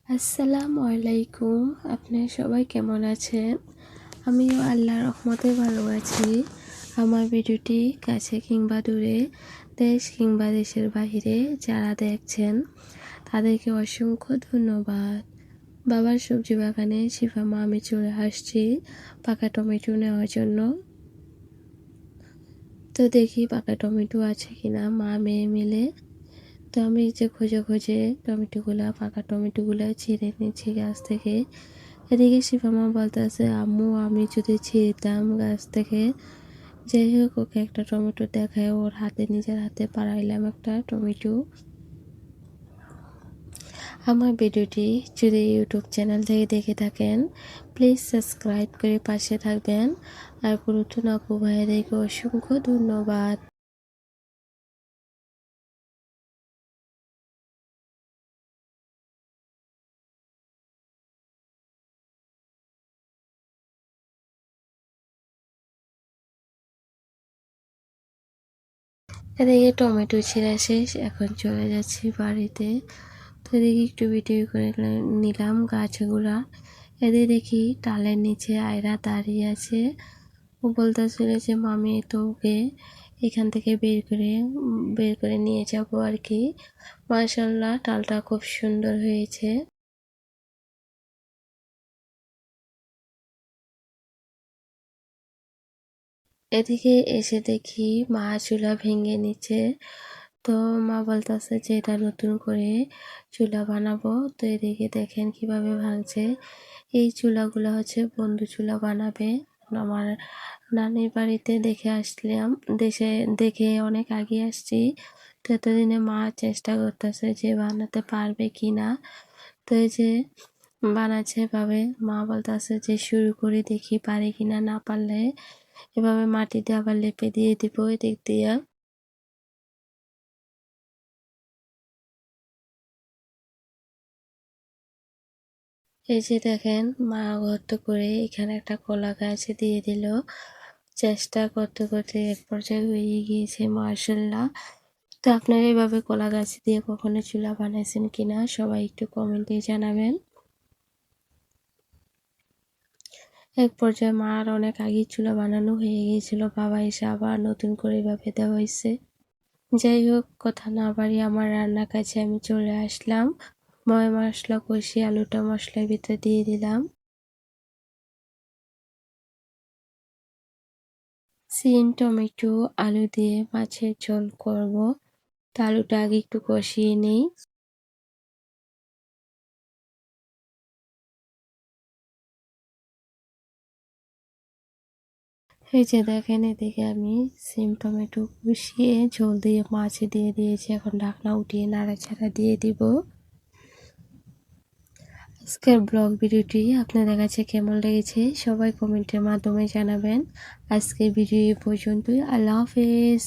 আসসালামু আলাইকুম। আপনারা সবাই কেমন আছেন? আমিও আল্লাহর রহমতে ভালো আছি। আমার ভিডিওটি কাছে কিংবা দূরে, দেশ কিংবা দেশের বাহিরে যারা দেখছেন তাদেরকে অসংখ্য ধন্যবাদ। বাবার সবজি বাগানে শিফা মা আমি চলে আসছি পাকা টমেটো নেওয়ার জন্য। তো দেখি পাকা টমেটো আছে কিনা মা মেয়ে মিলে। তো আমি যে খুঁজে খুঁজে পাকা টমেটোগুলো ছিঁড়ে নিচ্ছি গাছ থেকে। এদিকে শিফা মা বলতেছে, আম্মু আমি যদি ছিঁড়তাম গাছ থেকে। যাই হোক ওকে একটা টমেটো দেখায়, ওর হাতে নিজের হাতে পাড়াইলাম একটা টমেটো। আমার ভিডিওটি যদি ইউটিউব চ্যানেল থেকে দেখে থাকেন প্লিজ সাবস্ক্রাইব করে পাশে থাকবেন। আর পুরাতন আপু ভাইদেরকে অসংখ্য ধন্যবাদ। এদিকে টমেটো ছিঁড়া শেষ, এখন চলে যাচ্ছি বাড়িতে। তো এদিকে একটু ভিডিও করে নিলাম গাছগুলা। এদিকে দেখি টালের নিচে আয়রা দাঁড়িয়ে আছে। ও বলতেছিল যে মামি তো ওকে এখান থেকে বের করে নিয়ে যাব আর কি। মাশাআল্লাহ টালটা খুব সুন্দর হয়েছে। এদিকে এসে দেখি মা চুলা ভেঙে নিচ্ছে। তো মা বলতেছে যে এটা নতুন করে চুলা বানাবো। তো এদিকে দেখেন কিভাবে ভাঙছে। এই চুলাগুলো হচ্ছে বন্ধু চুলা বানাবে। আমার নানির বাড়িতে দেখে আসলাম, দেশে দেখে অনেক আগে আসছি। তো এতদিনে মা চেষ্টা করতেছে যে বানাতে পারবে কি না। তো এই যে বানাচ্ছে এভাবে। মা বলতেছে যে শুরু করে দেখি পারে কিনা, না পারলে এভাবে মাটিতে আবার লেপে দিয়ে দিব এদিক দিয়ে। এই যে দেখেন মা গর্ত করে এখানে একটা কলা গাছ দিয়ে দিল। চেষ্টা করতে করতে এক পর্যায়ে হয়ে গিয়েছে মাশাআল্লাহ। তো আপনারা এইভাবে কলা গাছ দিয়ে কখনো চুলা বানাইছেন কিনা সবাই একটু কমেন্টে জানাবেন। এক পর্যায়ে মার অনেক আগে চুলা বানানো হয়ে গিয়েছিল, বাবা এসে আবার নতুন করে এভাবে দেওয়া হয়েছে। যাই হোক কথা না বাড়িয়ে আমার রান্নার কাছে আমি চলে আসলাম। ময় মশলা কষিয়ে আলুটা মশলার ভিতরে দিয়ে দিলাম। সিম টমেটো আলু দিয়ে মাছের ঝোল করব। তো আলুটা আগে একটু কষিয়ে নিই। এই যে দেখেন এদিকে আমি সিম টমেটো কষিয়ে ঝোল দিয়ে মাছে দিয়ে দিয়েছি, এখন ঢাকনা উঠিয়ে নাড়াচাড়া দিয়ে দিব। আজকের ব্লগ ভিডিওটি আপনাদের কাছে কেমন লেগেছে সবাই কমেন্টের মাধ্যমে জানাবেন। আজকের ভিডিও এই পর্যন্তই। আল্লাহ হাফেজ।